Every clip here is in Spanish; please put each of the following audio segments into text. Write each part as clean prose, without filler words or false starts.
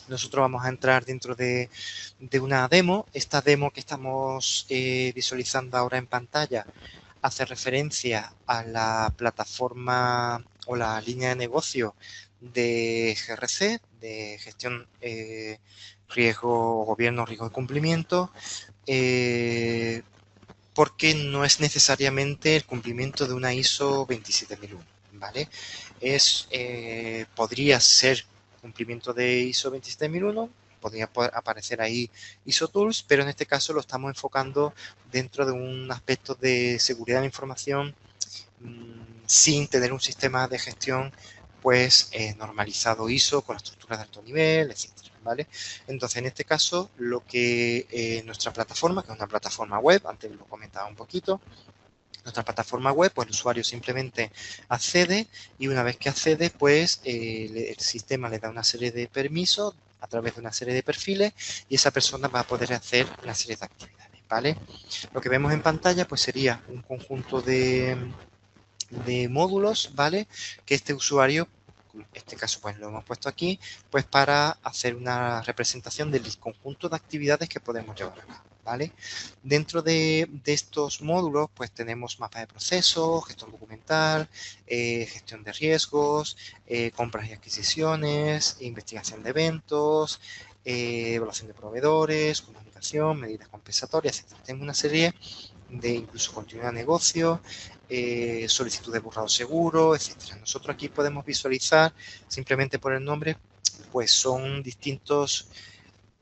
nosotros vamos a entrar dentro de una demo. Esta demo que estamos visualizando ahora en pantalla hace referencia a la plataforma o la línea de negocio de GRC, de gestión, riesgo, gobierno, riesgo de cumplimiento, porque no es necesariamente el cumplimiento de una ISO 27001, ¿vale? Podría ser cumplimiento de ISO 27001, podría aparecer ahí ISO Tools, pero en este caso lo estamos enfocando dentro de un aspecto de seguridad de la información sin tener un sistema de gestión pues normalizado ISO con estructuras de alto nivel, etcétera, ¿vale? Entonces, en este caso, lo que nuestra plataforma, que es una plataforma web, antes lo comentaba un poquito, nuestra plataforma web, pues el usuario simplemente accede y una vez que accede, pues el sistema le da una serie de permisos a través de una serie de perfiles y esa persona va a poder hacer una serie de actividades, ¿vale? Lo que vemos en pantalla, pues sería un conjunto de módulos, ¿vale? Que este usuario, en este caso pues lo hemos puesto aquí, pues para hacer una representación del conjunto de actividades que podemos llevar a cabo, ¿vale? Dentro de estos módulos pues tenemos mapa de procesos, gestión documental, gestión de riesgos, compras y adquisiciones, investigación de eventos, evaluación de proveedores, comunicación, medidas compensatorias, etc. Tengo una serie de incluso continuidad de negocio, solicitud de borrado seguro, etcétera. Nosotros aquí podemos visualizar, simplemente por el nombre, pues son distintos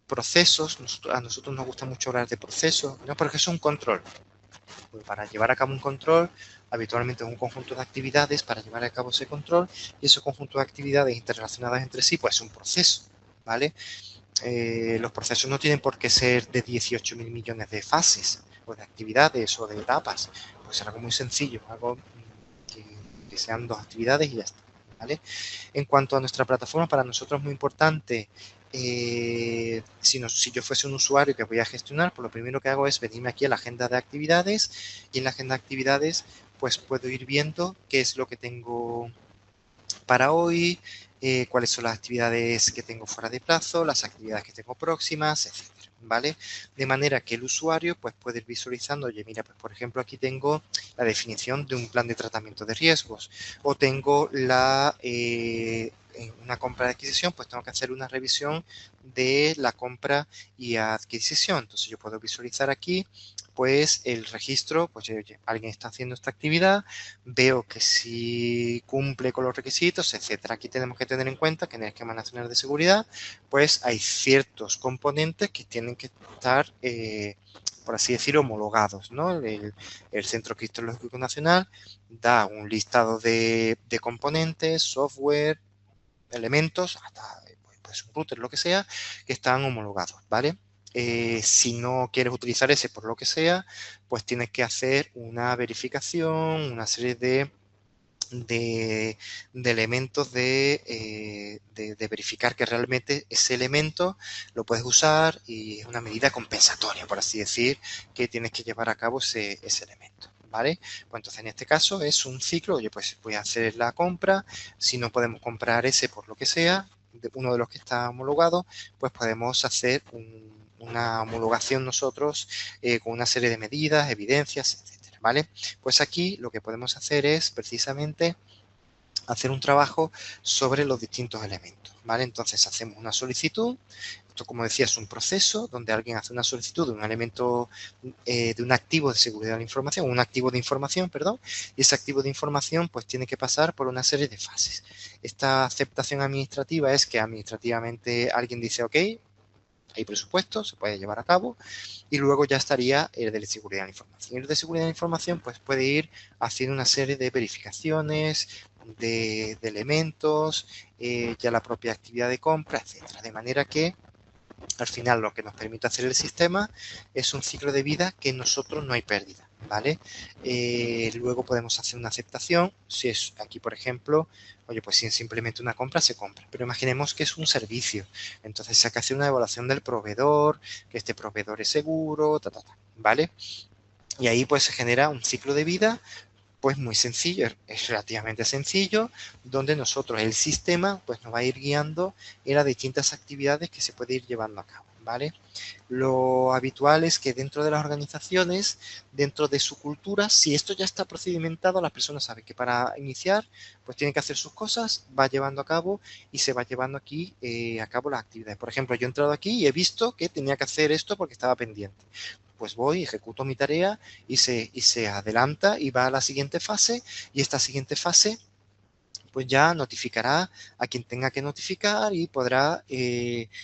procesos. A nosotros nos gusta mucho hablar de procesos, ¿no? Porque es un control. Pues para llevar a cabo un control, habitualmente es un conjunto de actividades para llevar a cabo ese control y ese conjunto de actividades interrelacionadas entre sí, pues es un proceso, ¿vale? Los procesos no tienen por qué ser de 18.000 millones de fases o de actividades o de etapas. Pues será algo muy sencillo, algo que sean dos actividades y ya está, ¿vale? En cuanto a nuestra plataforma, para nosotros es muy importante, si yo fuese un usuario que voy a gestionar, pues lo primero que hago es venirme aquí a la agenda de actividades y en la agenda de actividades pues puedo ir viendo qué es lo que tengo para hoy, cuáles son las actividades que tengo fuera de plazo, las actividades que tengo próximas, etcétera, ¿vale? De manera que el usuario pues puede ir visualizando, oye, mira, pues por ejemplo aquí tengo la definición de un plan de tratamiento de riesgos o tengo en una compra de adquisición, pues tengo que hacer una revisión de la compra y adquisición. Entonces yo puedo visualizar aquí pues el registro, pues oye, alguien está haciendo esta actividad, veo que si cumple con los requisitos, etcétera. Aquí tenemos que tener en cuenta que en el esquema nacional de seguridad, pues hay ciertos componentes que tienen que estar, por así decir, homologados, ¿no? El Centro Criptológico Nacional da un listado de componentes, software, elementos, hasta pues, un router, lo que sea, que están homologados, ¿vale? Si no quieres utilizar ese por lo que sea, pues tienes que hacer una verificación, una serie de, de elementos de verificar que realmente ese elemento lo puedes usar y es una medida compensatoria, por así decir, que tienes que llevar a cabo ese elemento. ¿Vale? Pues entonces en este caso es un ciclo, oye, pues voy a hacer la compra, si no podemos comprar ese por lo que sea, uno de los que está homologado, pues podemos hacer una homologación nosotros con una serie de medidas, evidencias, etcétera, ¿vale? Pues aquí lo que podemos hacer es precisamente hacer un trabajo sobre los distintos elementos, ¿vale? Entonces hacemos una solicitud, esto como decía es un proceso donde alguien hace una solicitud de un elemento, de un activo de seguridad de la información, un activo de información, perdón, y ese activo de información pues tiene que pasar por una serie de fases. Esta aceptación administrativa es que administrativamente alguien dice, ok, hay presupuesto, se puede llevar a cabo y luego ya estaría el de seguridad de la información. El de seguridad de la información pues puede ir haciendo una serie de verificaciones, de elementos, ya la propia actividad de compra, etcétera. De manera que al final lo que nos permite hacer el sistema es un ciclo de vida que nosotros no hay pérdida, ¿vale? Luego podemos hacer una aceptación, si es aquí por ejemplo, oye, pues si es simplemente una compra, se compra, pero imaginemos que es un servicio, entonces hay que hacer una evaluación del proveedor, que este proveedor es seguro, ¿vale? Y ahí pues se genera un ciclo de vida Pues muy sencillo, es relativamente sencillo, donde nosotros, el sistema, pues nos va a ir guiando en las distintas actividades que se puede ir llevando a cabo, ¿vale? Lo habitual es que dentro de las organizaciones, dentro de su cultura, si esto ya está procedimentado, las personas saben que para iniciar, pues tienen que hacer sus cosas, va llevando a cabo y se va llevando aquí a cabo las actividades. Por ejemplo, yo he entrado aquí y he visto que tenía que hacer esto porque estaba pendiente. Pues voy, ejecuto mi tarea y se adelanta y va a la siguiente fase, y esta siguiente fase pues ya notificará a quien tenga que notificar y podrá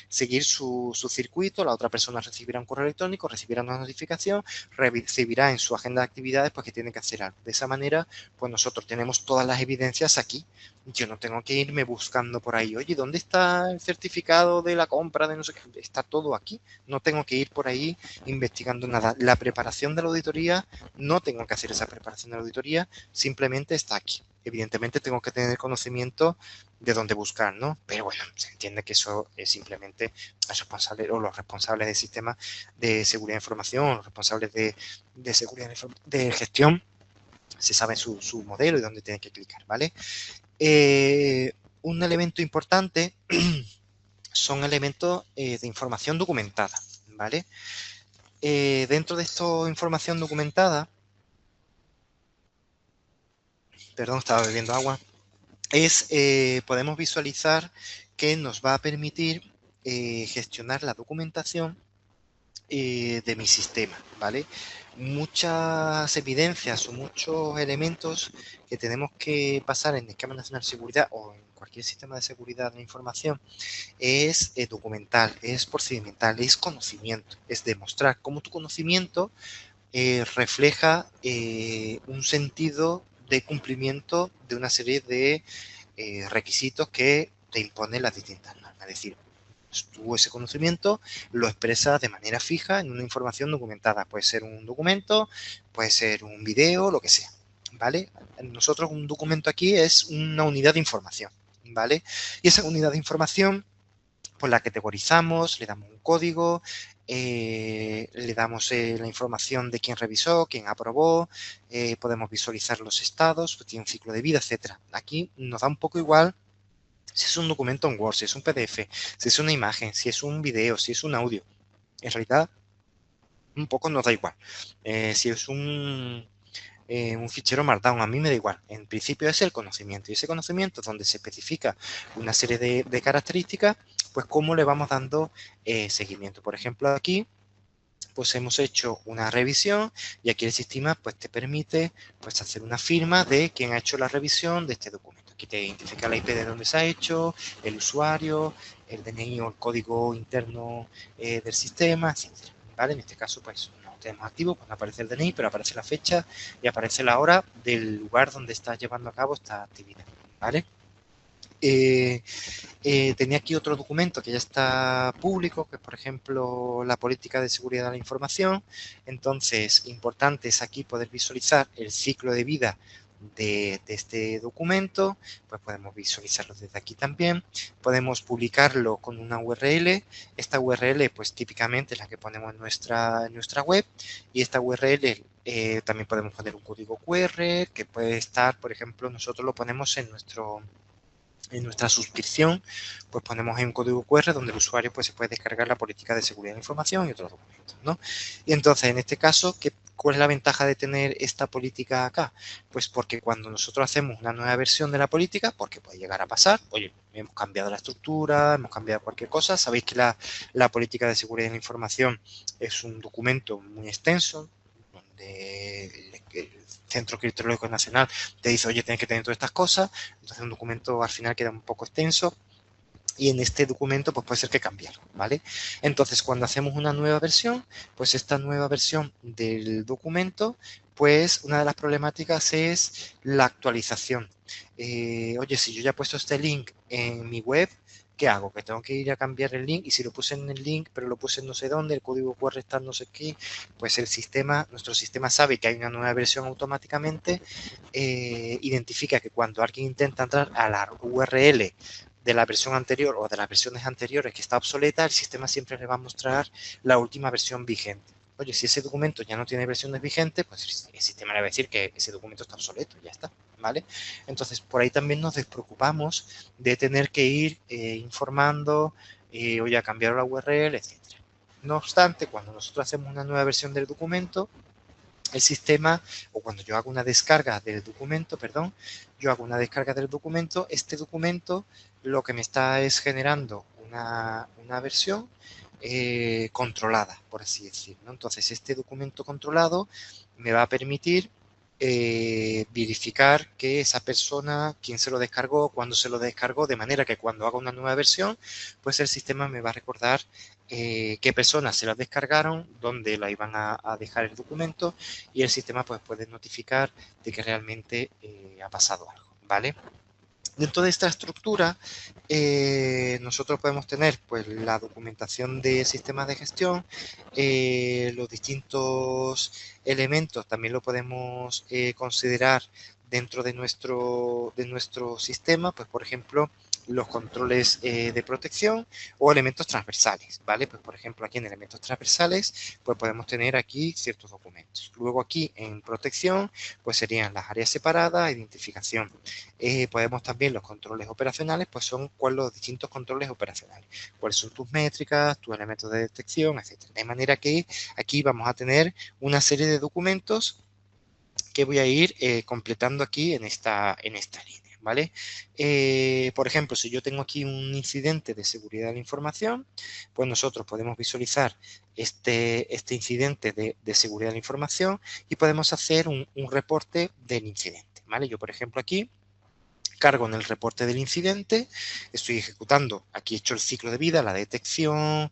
seguir su circuito. La otra persona recibirá un correo electrónico, recibirá una notificación, recibirá en su agenda de actividades pues que tiene que hacer algo. De esa manera, pues nosotros tenemos todas las evidencias aquí. Yo no tengo que irme buscando por ahí, oye, ¿dónde está el certificado de la compra de no sé qué? Está todo aquí. No tengo que ir por ahí investigando nada. La preparación de la auditoría, no tengo que hacer esa preparación de la auditoría, simplemente está aquí. Evidentemente tengo que tener conocimiento de dónde buscar, ¿no? Pero bueno, se entiende que eso es simplemente los responsables del sistema de seguridad de información, los responsables de seguridad de gestión, se sabe su modelo y dónde tienen que clicar, ¿vale? Un elemento importante son elementos de información documentada, ¿vale? Dentro de esta información documentada, perdón, estaba bebiendo agua, podemos visualizar que nos va a permitir gestionar la documentación de mi sistema, ¿vale? Muchas evidencias o muchos elementos que tenemos que pasar en el Esquema Nacional de Seguridad o en cualquier sistema de seguridad de la información es documental, es procedimental, es conocimiento, es demostrar cómo tu conocimiento refleja un sentido de cumplimiento de una serie de requisitos que te imponen las distintas normas. Es decir, tú ese conocimiento lo expresas de manera fija en una información documentada. Puede ser un documento, puede ser un video, lo que sea, ¿vale? Nosotros un documento aquí es una unidad de información, ¿vale? Y esa unidad de información pues la categorizamos, le damos un código, le damos la información de quién revisó, quién aprobó, podemos visualizar los estados, pues tiene un ciclo de vida, etcétera. Aquí nos da un poco igual si es un documento en Word, si es un PDF, si es una imagen, si es un video, si es un audio. En realidad, un poco nos da igual. Si es un fichero Markdown, a mí me da igual. En principio es el conocimiento, y ese conocimiento es donde se especifica una serie de características, pues cómo le vamos dando seguimiento. Por ejemplo, aquí pues hemos hecho una revisión y aquí el sistema pues te permite pues hacer una firma de quién ha hecho la revisión de este documento. Aquí te identifica la IP de donde se ha hecho, el usuario, el DNI o el código interno del sistema, etcétera. ¿Vale? En este caso pues no tenemos activo, pues no aparece el DNI, pero aparece la fecha y aparece la hora del lugar donde está llevando a cabo esta actividad. ¿Vale? Tenía aquí otro documento que ya está público, que es, por ejemplo, la política de seguridad de la información. Entonces, importante es aquí poder visualizar el ciclo de vida de este documento, pues podemos visualizarlo desde aquí también. Podemos publicarlo con una URL. Esta URL, pues típicamente es la que ponemos en nuestra web, y esta URL también podemos poner un código QR que puede estar, por ejemplo, nosotros lo ponemos en nuestra suscripción, pues ponemos un código QR donde el usuario pues se puede descargar la política de seguridad de la información y otros documentos, ¿no? Y entonces, en este caso, ¿cuál es la ventaja de tener esta política acá? Pues porque cuando nosotros hacemos una nueva versión de la política, porque puede llegar a pasar, oye, hemos cambiado la estructura, hemos cambiado cualquier cosa, sabéis que la política de seguridad de la información es un documento muy extenso, donde el Centro Criptológico Nacional te dice, oye, tienes que tener todas estas cosas, entonces un documento al final queda un poco extenso, y en este documento pues puede ser que cambie algo, ¿vale? Entonces, cuando hacemos una nueva versión, pues esta nueva versión del documento, pues una de las problemáticas es la actualización. Oye, si yo ya he puesto este link en mi web, ¿qué hago? Que tengo que ir a cambiar el link, y si lo puse en el link, pero lo puse en no sé dónde, el código QR está en no sé qué, pues nuestro sistema sabe que hay una nueva versión automáticamente, identifica que cuando alguien intenta entrar a la URL de la versión anterior o de las versiones anteriores que está obsoleta, el sistema siempre le va a mostrar la última versión vigente. Oye, si ese documento ya no tiene versiones vigentes, pues el sistema le va a decir que ese documento está obsoleto, ya está, ¿vale? Entonces, por ahí también nos despreocupamos de tener que ir informando, oye, a cambiar la URL, etcétera. No obstante, cuando nosotros hacemos una nueva versión del documento, el sistema, o cuando yo hago una descarga del documento, perdón, yo hago una descarga del documento, este documento lo que me está es generando una versión controlada, por así decirlo, ¿no? Entonces, este documento controlado me va a permitir verificar que esa persona, quién se lo descargó, cuándo se lo descargó, de manera que cuando haga una nueva versión, pues el sistema me va a recordar qué personas se las descargaron, dónde la iban a dejar el documento y el sistema pues puede notificar de que realmente ha pasado algo, ¿vale? Dentro de esta estructura, nosotros podemos tener pues, la documentación de sistemas de gestión, los distintos elementos también lo podemos considerar dentro de nuestro sistema, pues por ejemplo, los controles de protección o elementos transversales, ¿vale? Pues por ejemplo, aquí en elementos transversales, pues podemos tener aquí ciertos documentos. Luego aquí en protección, pues serían las áreas separadas, identificación. Podemos también los controles operacionales, pues son cuáles los distintos controles operacionales, cuáles son tus métricas, tus elementos de detección, etcétera. De manera que aquí vamos a tener una serie de documentos que voy a ir completando aquí en esta línea. ¿Vale? Por ejemplo, si yo tengo aquí un incidente de seguridad de la información, pues nosotros podemos visualizar este incidente de seguridad de la información y podemos hacer un reporte del incidente. ¿Vale? Yo, por ejemplo, aquí cargo en el reporte del incidente, estoy ejecutando, aquí he hecho el ciclo de vida, la detección,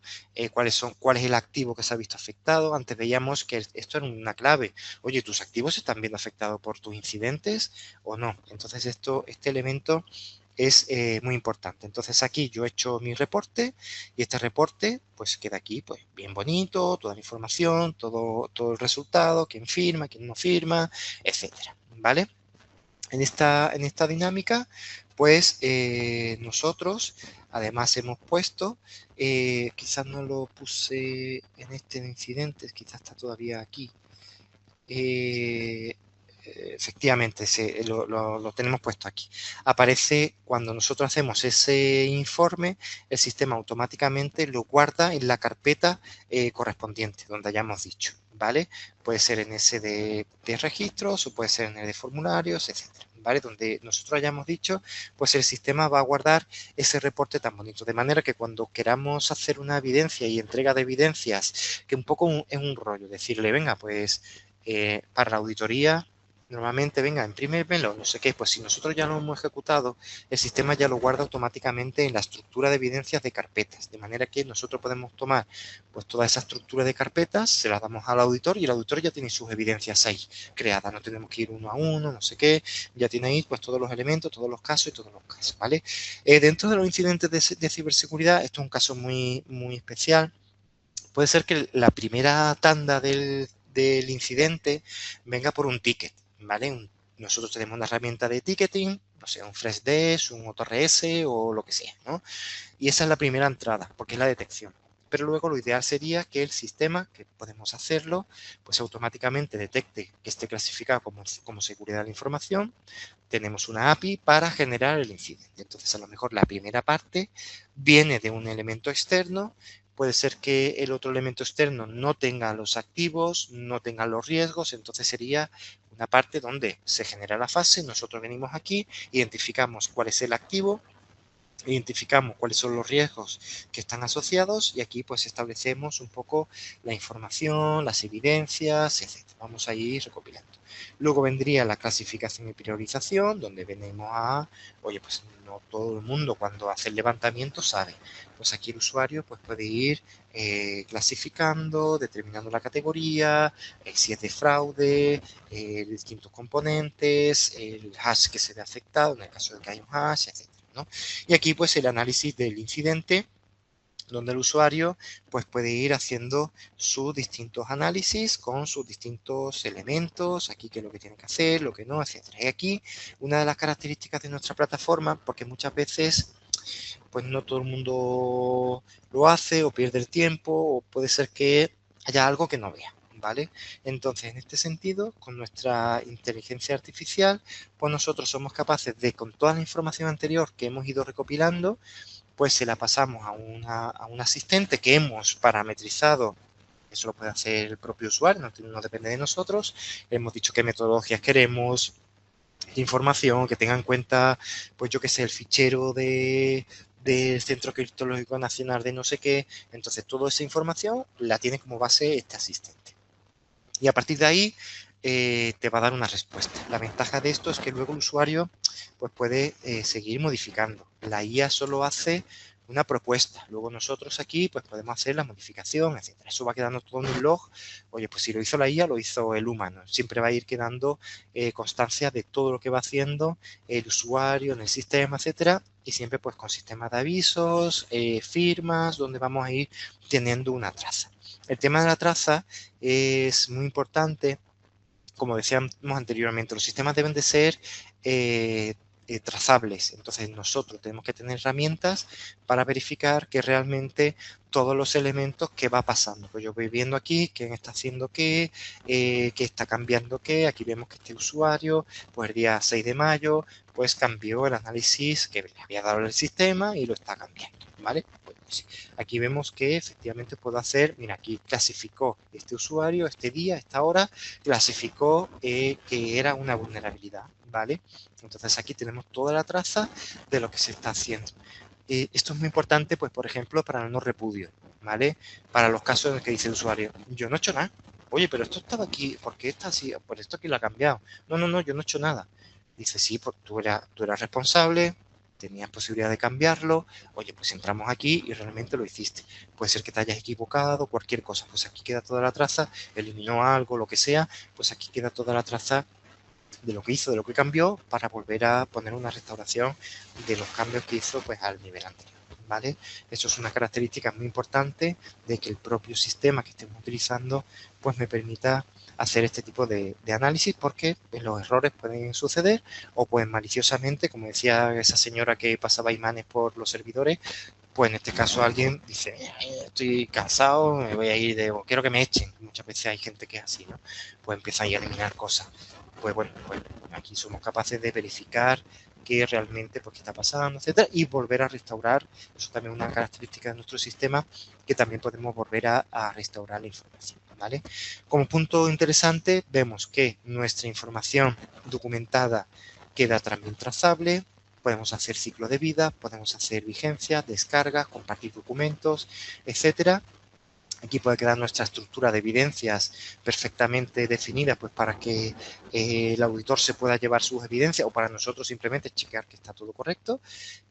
cuál es el activo que se ha visto afectado. Antes veíamos que esto era una clave. Oye, ¿tus activos se están viendo afectados por tus incidentes o no? Entonces este elemento es muy importante. Entonces aquí yo he hecho mi reporte y este reporte pues queda aquí pues bien bonito, toda la información, todo el resultado, quién firma, quién no firma, etcétera, ¿vale? En esta dinámica, pues nosotros además hemos puesto, quizás no lo puse en este incidente, quizás está todavía aquí, efectivamente lo tenemos puesto aquí. Aparece cuando nosotros hacemos ese informe, el sistema automáticamente lo guarda en la carpeta correspondiente, donde hayamos dicho, ¿vale? Puede ser en ese de registros o puede ser en el de formularios, etcétera. ¿Vale? Donde nosotros hayamos dicho, pues el sistema va a guardar ese reporte tan bonito. De manera que cuando queramos hacer una evidencia y entrega de evidencias, que un poco es un rollo, decirle, venga, pues para la auditoría, normalmente, venga, imprímemelo, no sé qué, pues si nosotros ya lo hemos ejecutado, el sistema ya lo guarda automáticamente en la estructura de evidencias de carpetas, de manera que nosotros podemos tomar pues toda esa estructura de carpetas, se las damos al auditor y el auditor ya tiene sus evidencias ahí creadas, no tenemos que ir uno a uno, no sé qué, ya tiene ahí pues todos los elementos, todos los casos y todos los casos, ¿vale? Dentro de los incidentes de ciberseguridad, esto es un caso muy, muy especial. Puede ser que la primera tanda del incidente venga por un ticket, ¿vale? Nosotros tenemos una herramienta de ticketing, no sé, un FreshDesk, un OTRS o lo que sea, ¿no? Y esa es la primera entrada, porque es la detección. Pero luego lo ideal sería que el sistema, que podemos hacerlo, pues automáticamente detecte que esté clasificado como seguridad de la información. Tenemos una API para generar el incidente. Entonces, a lo mejor la primera parte viene de un elemento externo. Puede ser que el otro elemento externo no tenga los activos, no tenga los riesgos. Entonces sería una parte donde se genera la fase. Nosotros venimos aquí, identificamos cuál es el activo, identificamos cuáles son los riesgos que están asociados y aquí pues establecemos un poco la información, las evidencias, etc. Vamos a ir recopilando. Luego vendría la clasificación y priorización, donde venimos a, oye, pues no todo el mundo cuando hace el levantamiento sabe. Pues aquí el usuario pues puede ir clasificando, determinando la categoría, si es de fraude, distintos componentes, el hash que se ve afectado, en el caso de que hay un hash, etc. ¿no? Y aquí pues el análisis del incidente, donde el usuario pues puede ir haciendo sus distintos análisis con sus distintos elementos, aquí qué es lo que tiene que hacer, lo que no, etcétera. Y aquí una de las características de nuestra plataforma, porque muchas veces pues no todo el mundo lo hace o pierde el tiempo o puede ser que haya algo que no vea. ¿vale? Entonces, en este sentido, con nuestra inteligencia artificial, pues nosotros somos capaces de, con toda la información anterior que hemos ido recopilando, pues se la pasamos a un asistente que hemos parametrizado. Eso lo puede hacer el propio usuario, no depende de nosotros. Hemos dicho qué metodologías queremos, información, que tenga en cuenta, pues yo qué sé, el fichero del Centro Criptológico Nacional de no sé qué. Entonces, toda esa información la tiene como base este asistente. Y a partir de ahí te va a dar una respuesta. La ventaja de esto es que luego el usuario pues puede seguir modificando. La IA solo hace una propuesta. Luego nosotros aquí pues podemos hacer la modificación, etcétera. Eso va quedando todo en un log. Oye, pues si lo hizo la IA, lo hizo el humano. Siempre va a ir quedando constancia de todo lo que va haciendo el usuario en el sistema, etcétera. Y siempre pues con sistemas de avisos, firmas, donde vamos a ir teniendo una traza. El tema de la traza es muy importante. Como decíamos anteriormente, los sistemas deben de ser trazables. Entonces nosotros tenemos que tener herramientas para verificar que realmente todos los elementos que va pasando. Pues yo voy viendo aquí quién está haciendo qué está cambiando qué. Aquí vemos que este usuario, pues el día 6 de mayo, pues cambió el análisis que le había dado el sistema y lo está cambiando, ¿vale? Pues aquí vemos que efectivamente puedo hacer, mira, aquí clasificó este usuario, este día, esta hora, clasificó que era una vulnerabilidad, ¿vale? Entonces aquí tenemos toda la traza de lo que se está haciendo. Esto es muy importante, pues, por ejemplo, para el no repudio, ¿vale? Para los casos en los que dice el usuario, yo no he hecho nada. Oye, pero esto estaba aquí, ¿por qué está así? Por esto aquí lo ha cambiado. No, yo no he hecho nada. Dice, sí, pues tú eras responsable, tenías posibilidad de cambiarlo. Oye, pues entramos aquí y realmente lo hiciste. Puede ser que te hayas equivocado, cualquier cosa. Pues aquí queda toda la traza, eliminó algo, lo que sea, pues aquí queda toda la traza de lo que hizo, de lo que cambió, para volver a poner una restauración de los cambios que hizo pues al nivel anterior, ¿vale? Eso es una característica muy importante de que el propio sistema que estemos utilizando pues me permita hacer este tipo de análisis, porque los errores pueden suceder o pueden maliciosamente, como decía esa señora que pasaba imanes por los servidores, pues en este caso alguien dice, estoy cansado, me voy a ir o quiero que me echen. Muchas veces hay gente que es así, ¿no? Pues empiezan a eliminar cosas. Pues bueno, pues aquí somos capaces de verificar qué realmente pues, qué está pasando, etcétera, y volver a restaurar. Eso también es una característica de nuestro sistema, que también podemos volver a restaurar la información, ¿vale? Como punto interesante, vemos que nuestra información documentada queda también trazable. Podemos hacer ciclo de vida, podemos hacer vigencias, descargas, compartir documentos, etcétera. Aquí puede quedar nuestra estructura de evidencias perfectamente definida, pues para que el auditor se pueda llevar sus evidencias, o para nosotros simplemente chequear que está todo correcto.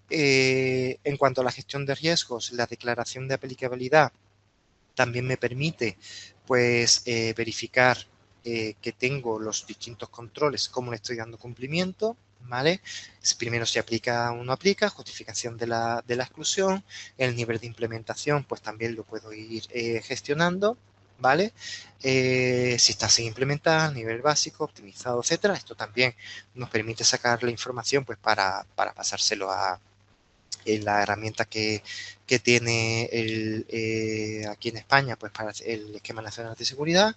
En cuanto a la gestión de riesgos, la declaración de aplicabilidad también me permite pues verificar que tengo los distintos controles, cómo le estoy dando cumplimiento, ¿vale? Primero si aplica o no aplica, justificación de la exclusión, el nivel de implementación pues también lo puedo ir gestionando, ¿vale? Si está sin implementar, nivel básico, optimizado, etcétera. Esto también nos permite sacar la información pues para pasárselo a la herramienta que tiene aquí en España pues para el esquema nacional de seguridad,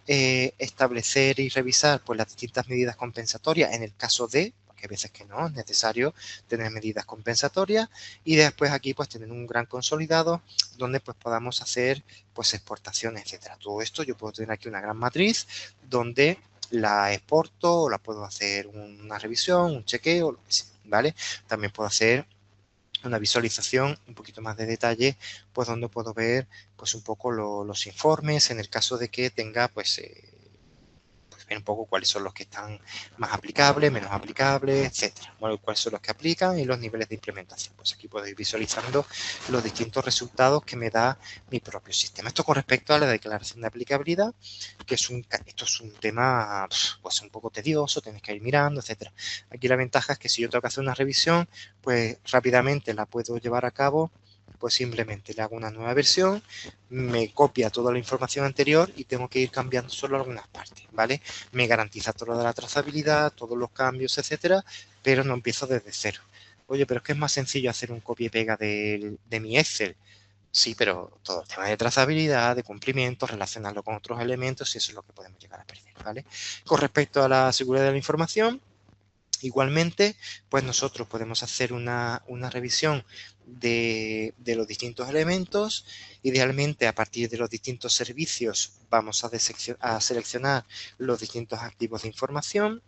establecer y revisar pues las distintas medidas compensatorias en el caso de, porque hay veces que no es necesario tener medidas compensatorias, y después aquí pues tener un gran consolidado donde pues podamos hacer pues exportaciones, etcétera. Todo esto yo puedo tener aquí una gran matriz donde la exporto, o la puedo hacer una revisión, un chequeo, lo que sea, ¿vale? También puedo hacer una visualización un poquito más de detalle, pues donde puedo ver pues un poco los informes en el caso de que tenga pues ver un poco cuáles son los que están más aplicables, menos aplicables, etcétera. Bueno, cuáles son los que aplican y los niveles de implementación. Pues aquí puedo ir visualizando los distintos resultados que me da mi propio sistema. Esto con respecto a la declaración de aplicabilidad, que esto es un tema pues un poco tedioso, tienes que ir mirando, etcétera. Aquí la ventaja es que si yo tengo que hacer una revisión, pues rápidamente la puedo llevar a cabo, pues simplemente le hago una nueva versión, me copia toda la información anterior y tengo que ir cambiando solo algunas partes, ¿vale? Me garantiza toda la trazabilidad, todos los cambios, etcétera, pero no empiezo desde cero. Oye, pero es que es más sencillo hacer un copia y pega de mi Excel. Sí, pero todo el tema de trazabilidad, de cumplimiento, relacionarlo con otros elementos, y eso es lo que podemos llegar a perder, ¿vale? Con respecto a la seguridad de la información, igualmente, pues nosotros podemos hacer una revisión de los distintos elementos. Idealmente, a partir de los distintos servicios, vamos a seleccionar los distintos activos de información.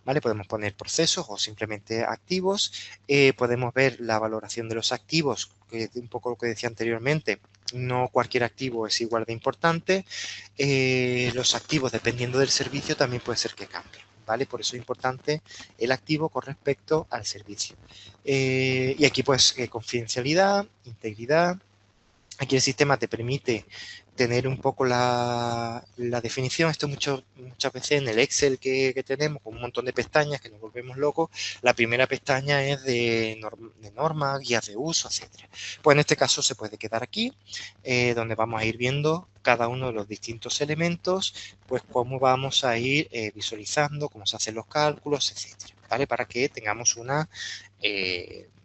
¿Vale? Podemos poner procesos o simplemente activos. Podemos ver la valoración de los activos, que es un poco lo que decía anteriormente. No cualquier activo es igual de importante. Los activos, dependiendo del servicio, también puede ser que cambien. ¿Vale? Por eso es importante el activo con respecto al servicio. Y aquí pues confidencialidad, integridad. Aquí el sistema te permite tener un poco la definición. Esto muchas veces en el Excel que tenemos, con un montón de pestañas que nos volvemos locos. La primera pestaña es de normas, guías de uso, etcétera. Pues en este caso se puede quedar aquí, donde vamos a ir viendo cada uno de los distintos elementos, pues cómo vamos a ir visualizando, cómo se hacen los cálculos, etcétera. ¿Vale? Para que tengamos una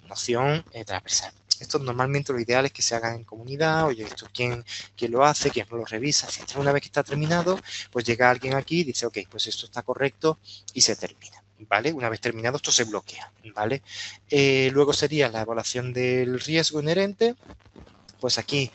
noción transversal. Esto normalmente lo ideal es que se haga en comunidad. Oye, esto quién lo hace, quién lo revisa, etc. Una vez que está terminado, pues llega alguien aquí y dice, ok, pues esto está correcto y se termina. ¿Vale? Una vez terminado, esto se bloquea. ¿Vale? Luego sería la evaluación del riesgo inherente. Pues aquí,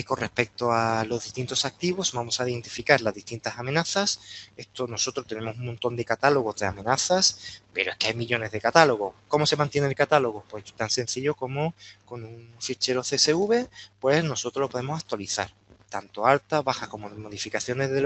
con respecto a los distintos activos, vamos a identificar las distintas amenazas. Esto nosotros tenemos un montón de catálogos de amenazas, pero es que hay millones de catálogos. ¿Cómo se mantiene el catálogo? Pues tan sencillo como con un fichero CSV, pues nosotros lo podemos actualizar. Tanto alta, baja como modificaciones de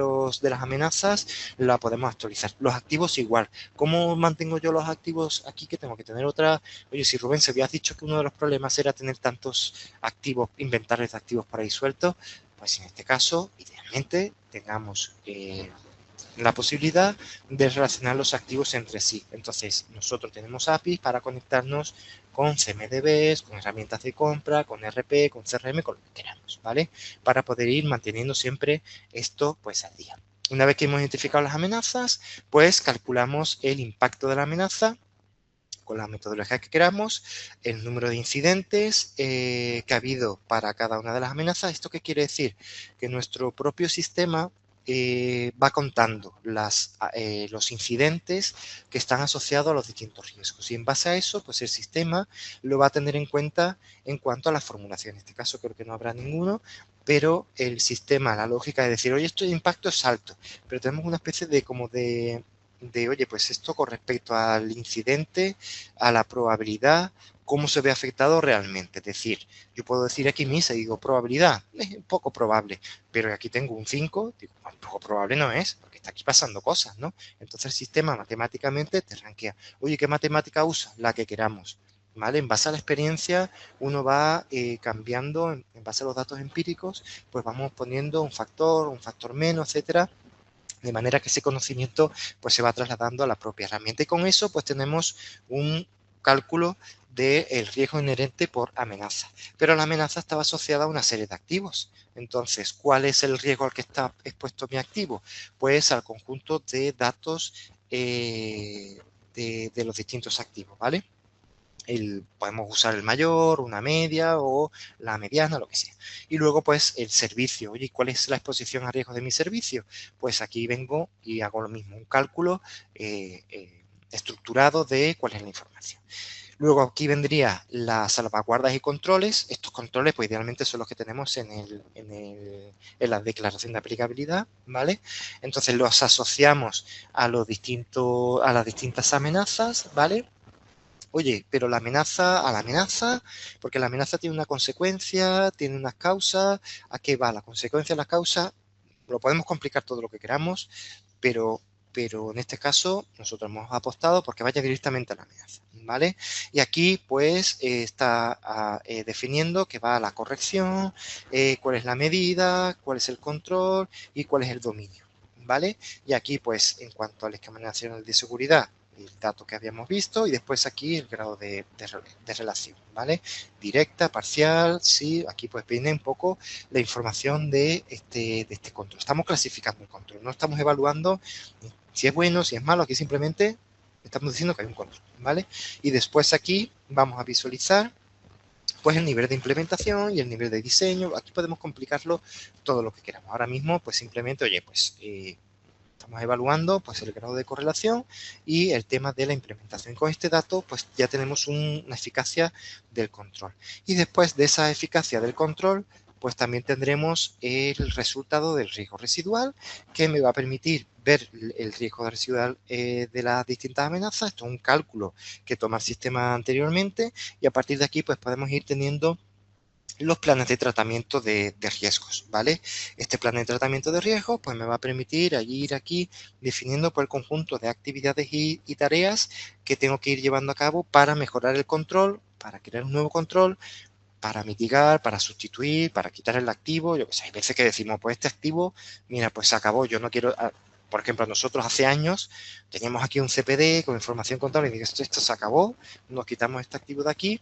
las amenazas, la podemos actualizar. Los activos igual. ¿Cómo mantengo yo los activos aquí? Que tengo que tener otra. Oye, si Rubén se había dicho que uno de los problemas era tener tantos activos, inventarios de activos por ahí sueltos, pues en este caso, idealmente, tengamos la posibilidad de relacionar los activos entre sí. Entonces, nosotros tenemos APIs para conectarnos con CMDBs, con herramientas de compra, con RP, con CRM, con lo que queramos, ¿vale? Para poder ir manteniendo siempre esto, pues, al día. Una vez que hemos identificado las amenazas, pues calculamos el impacto de la amenaza con la metodología que queramos, el número de incidentes que ha habido para cada una de las amenazas. ¿Esto qué quiere decir? Que nuestro propio sistema va contando los incidentes que están asociados a los distintos riesgos. Y en base a eso, pues el sistema lo va a tener en cuenta en cuanto a la formulación. En este caso creo que no habrá ninguno, pero el sistema, la lógica de decir, oye, esto de impacto es alto, pero tenemos una especie de como de, oye, pues esto con respecto al incidente, a la probabilidad, cómo se ve afectado realmente. Es decir, yo puedo decir aquí misa y digo probabilidad, es poco probable, pero aquí tengo un 5, digo, poco probable no es, porque está aquí pasando cosas, ¿no? Entonces el sistema matemáticamente te rankea. Oye, ¿qué matemática usa? La que queramos. ¿Vale? En base a la experiencia, uno va cambiando, en base a los datos empíricos, pues vamos poniendo un factor menos, etcétera, de manera que ese conocimiento pues se va trasladando a la propia herramienta. Y con eso pues tenemos un cálculo del riesgo inherente por amenaza. Pero la amenaza estaba asociada a una serie de activos. Entonces, ¿cuál es el riesgo al que está expuesto mi activo? Pues al conjunto de datos de los distintos activos, ¿vale? Podemos usar el mayor, una media o la mediana, lo que sea. Y luego, pues, el servicio. Oye, ¿cuál es la exposición a riesgo de mi servicio? Pues aquí vengo y hago lo mismo, un cálculo estructurado de cuál es la información. Luego aquí vendría las salvaguardas y controles. Estos controles, pues idealmente son los que tenemos en la declaración de aplicabilidad, ¿vale? Entonces los asociamos a las distintas amenazas, ¿vale? Oye, pero la amenaza, porque la amenaza tiene una consecuencia, tiene unas causas, ¿a qué va? La consecuencia, la causa, lo podemos complicar todo lo que queramos, pero, pero en este caso nosotros hemos apostado porque vaya directamente a la amenaza, ¿vale? Y aquí pues está definiendo que va a la corrección, cuál es la medida, cuál es el control y cuál es el dominio, ¿vale? Y aquí pues en cuanto al esquema nacional de seguridad, el dato que habíamos visto y después aquí el grado de relación, ¿vale? Directa, parcial, sí, aquí pues viene un poco la información de este control. Estamos clasificando el control, no estamos evaluando si es bueno, si es malo, aquí simplemente estamos diciendo que hay un control, ¿vale? Y después aquí vamos a visualizar pues el nivel de implementación y el nivel de diseño. Aquí podemos complicarlo todo lo que queramos. Ahora mismo, pues simplemente, oye, pues estamos evaluando pues el grado de correlación y el tema de la implementación. Con este dato, pues ya tenemos una eficacia del control. Y después de esa eficacia del control, pues también tendremos el resultado del riesgo residual, que me va a permitir ver el riesgo residual de las distintas amenazas. Esto es un cálculo que toma el sistema anteriormente y a partir de aquí pues podemos ir teniendo los planes de tratamiento de riesgos, ¿vale? Este plan de tratamiento de riesgos pues me va a permitir ir aquí definiendo por el conjunto de actividades y tareas que tengo que ir llevando a cabo para mejorar el control, para crear un nuevo control, para mitigar, para sustituir, para quitar el activo. Yo que sé, hay veces que decimos, pues este activo, mira, pues se acabó, yo no quiero... Por ejemplo, nosotros hace años teníamos aquí un CPD con información contable y digo, esto se acabó, nos quitamos este activo de aquí,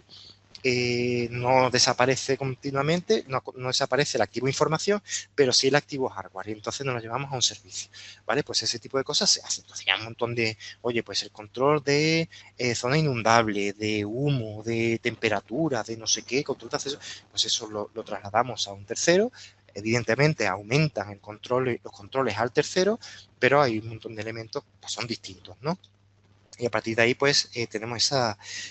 no desaparece continuamente, no desaparece el activo información, pero sí el activo hardware, y entonces nos lo llevamos a un servicio, ¿vale? Pues ese tipo de cosas se hace. Entonces ya un montón de, oye, pues el control de zona inundable, de humo, de temperatura, de no sé qué, control de acceso, pues eso lo trasladamos a un tercero. Evidentemente aumentan el control, los controles al tercero, pero hay un montón de elementos que son distintos, ¿no? Y a partir de ahí, pues, tenemos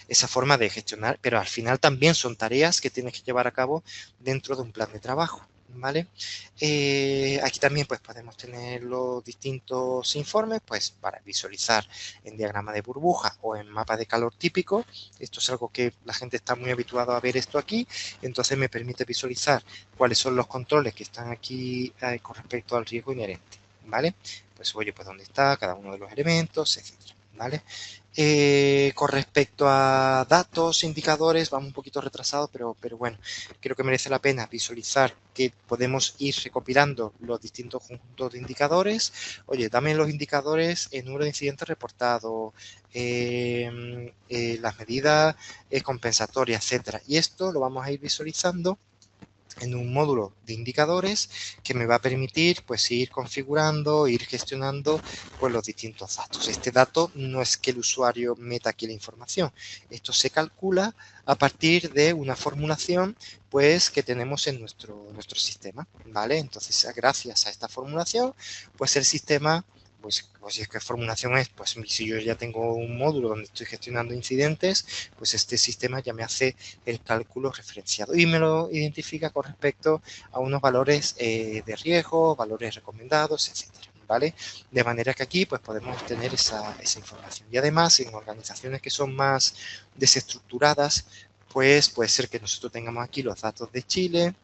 esa forma de gestionar, pero al final también son tareas que tienes que llevar a cabo dentro de un plan de trabajo, ¿vale? Aquí también, pues, podemos tener los distintos informes, pues, para visualizar en diagrama de burbuja o en mapa de calor típico. Esto es algo que la gente está muy habituada a ver esto aquí, entonces me permite visualizar cuáles son los controles que están aquí con respecto al riesgo inherente, ¿vale? Pues, oye, pues, dónde está cada uno de los elementos, etcétera. ¿Vale? Con respecto a datos, indicadores, vamos un poquito retrasados, pero bueno, creo que merece la pena visualizar que podemos ir recopilando los distintos conjuntos de indicadores. Oye, dame los indicadores, el número de incidentes reportados, las medidas compensatorias, etcétera. Y esto lo vamos a ir visualizando en un módulo de indicadores que me va a permitir pues ir configurando, ir gestionando pues los distintos datos. Este dato no es que el usuario meta aquí la información, esto se calcula a partir de una formulación pues que tenemos en nuestro sistema, ¿vale? Entonces, gracias a esta formulación, pues el sistema pues si es que formulación es, pues si yo ya tengo un módulo donde estoy gestionando incidentes, pues este sistema ya me hace el cálculo referenciado y me lo identifica con respecto a unos valores de riesgo, valores recomendados, etcétera, ¿vale? De manera que aquí pues podemos tener esa información. Y además, en organizaciones que son más desestructuradas, pues puede ser que nosotros tengamos aquí los datos de Chile,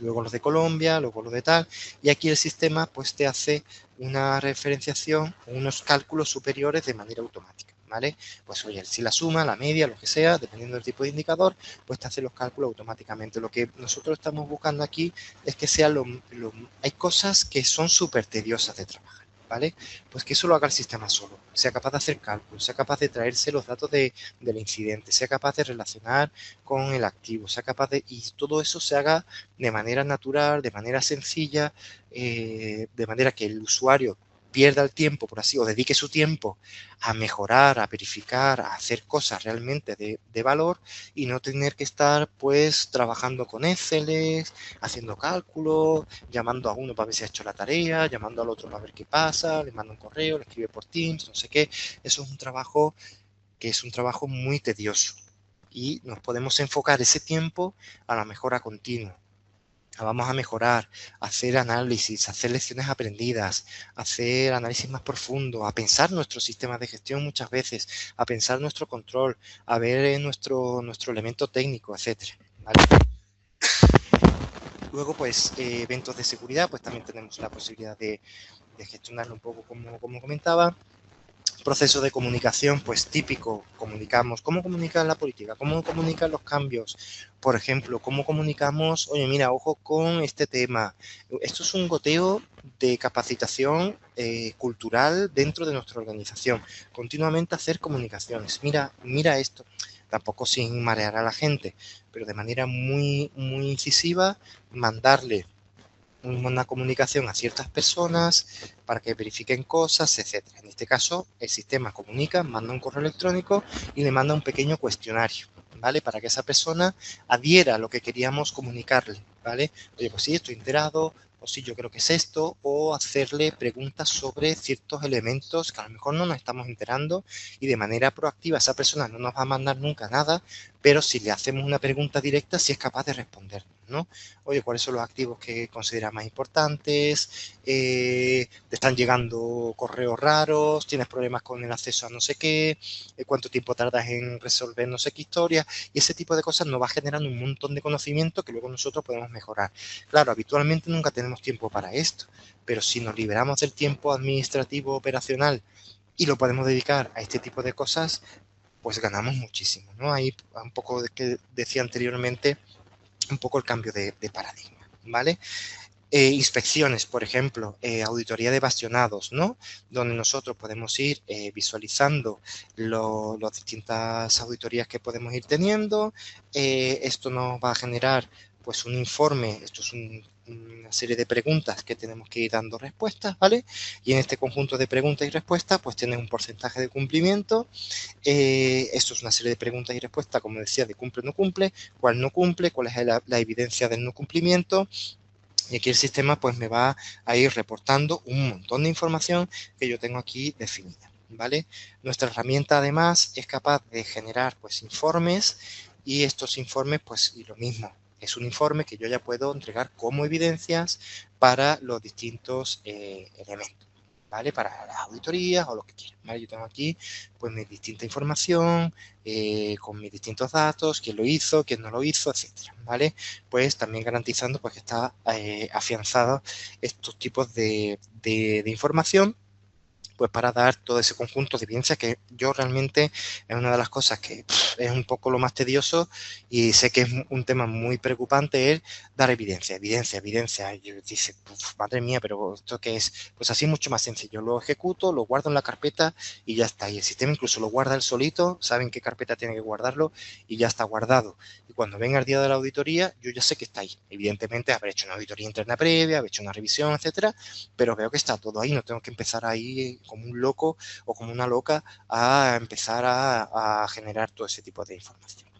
luego los de Colombia, luego los de tal, y aquí el sistema pues te hace una referenciación, unos cálculos superiores de manera automática, ¿vale? Pues oye, si la suma, la media, lo que sea, dependiendo del tipo de indicador, pues te hace los cálculos automáticamente. Lo que nosotros estamos buscando aquí es que sea hay cosas que son súper tediosas de trabajar, ¿vale? Pues que eso lo haga el sistema solo, sea capaz de hacer cálculos, sea capaz de traerse los datos del incidente, sea capaz de relacionar con el activo, sea capaz de... y todo eso se haga de manera natural, de manera sencilla, de manera que el usuario pierda el tiempo, por así, o dedique su tiempo a mejorar, a verificar, a hacer cosas realmente de valor y no tener que estar pues trabajando con Excel, haciendo cálculos, llamando a uno para ver si ha hecho la tarea, llamando al otro para ver qué pasa, le manda un correo, le escribe por Teams, no sé qué. Eso es un trabajo que es un trabajo muy tedioso y nos podemos enfocar ese tiempo a la mejora continua. Vamos a mejorar, a hacer análisis, a hacer lecciones aprendidas, a hacer análisis más profundo, a pensar nuestro sistema de gestión muchas veces, a pensar nuestro control, a ver nuestro elemento técnico, etcétera, ¿vale? Luego, pues, eventos de seguridad, pues también tenemos la posibilidad de gestionarlo un poco como comentaba. Proceso de comunicación, pues típico, comunicamos. ¿Cómo comunicar la política? ¿Cómo comunicar los cambios? Por ejemplo, ¿cómo comunicamos? Oye, mira, ojo con este tema. Esto es un goteo de capacitación cultural dentro de nuestra organización. Continuamente hacer comunicaciones. Mira esto. Tampoco sin marear a la gente, pero de manera muy, muy incisiva, mandarle una comunicación a ciertas personas para que verifiquen cosas, etcétera. En este caso, el sistema comunica, manda un correo electrónico y le manda un pequeño cuestionario, ¿vale? Para que esa persona adhiera a lo que queríamos comunicarle, ¿vale? Oye, pues sí, estoy enterado, o sí, yo creo que es esto, o hacerle preguntas sobre ciertos elementos que a lo mejor no nos estamos enterando y de manera proactiva esa persona no nos va a mandar nunca nada, pero si le hacemos una pregunta directa, sí es capaz de responder, ¿no? Oye, ¿cuáles son los activos que consideras más importantes? ¿Te están llegando correos raros? ¿Tienes problemas con el acceso a no sé qué? ¿Cuánto tiempo tardas en resolver no sé qué historia? Y ese tipo de cosas nos va generando un montón de conocimiento que luego nosotros podemos mejorar. Claro, habitualmente nunca tenemos tiempo para esto, pero si nos liberamos del tiempo administrativo operacional y lo podemos dedicar a este tipo de cosas, pues ganamos muchísimo, ¿no? Ahí un poco de que decía anteriormente, un poco el cambio de paradigma, ¿vale? Inspecciones, por ejemplo, auditoría de bastionados, ¿no? Donde nosotros podemos ir visualizando las distintas auditorías que podemos ir teniendo. Esto nos va a generar pues un informe, esto es una serie de preguntas que tenemos que ir dando respuestas, ¿vale? Y en este conjunto de preguntas y respuestas, pues tiene un porcentaje de cumplimiento. Esto es una serie de preguntas y respuestas, como decía, de cumple o no cumple, cuál no cumple, cuál es la evidencia del no cumplimiento. Y aquí el sistema pues me va a ir reportando un montón de información que yo tengo aquí definida, ¿vale? Nuestra herramienta además es capaz de generar pues informes y estos informes pues y lo mismo, es un informe que yo ya puedo entregar como evidencias para los distintos elementos, ¿vale? Para las auditorías o lo que quieran, ¿vale? Yo tengo aquí pues mi distinta información con mis distintos datos, quién lo hizo, quién no lo hizo, etcétera, ¿vale? Pues también garantizando pues que está afianzado estos tipos de información pues para dar todo ese conjunto de evidencias que yo realmente es una de las cosas que es un poco lo más tedioso y sé que es un tema muy preocupante es dar evidencia, evidencia, evidencia. Y yo dice, madre mía, pero ¿esto qué es? Pues así es mucho más sencillo. Lo ejecuto, lo guardo en la carpeta y ya está. Y el sistema incluso lo guarda él solito, saben qué carpeta tiene que guardarlo y ya está guardado. Y cuando venga el día de la auditoría, yo ya sé que está ahí. Evidentemente, habré hecho una auditoría interna previa, habré hecho una revisión, etcétera, pero veo que está todo ahí, no tengo que empezar ahí como un loco o como una loca a empezar a generar todo ese tipo de información.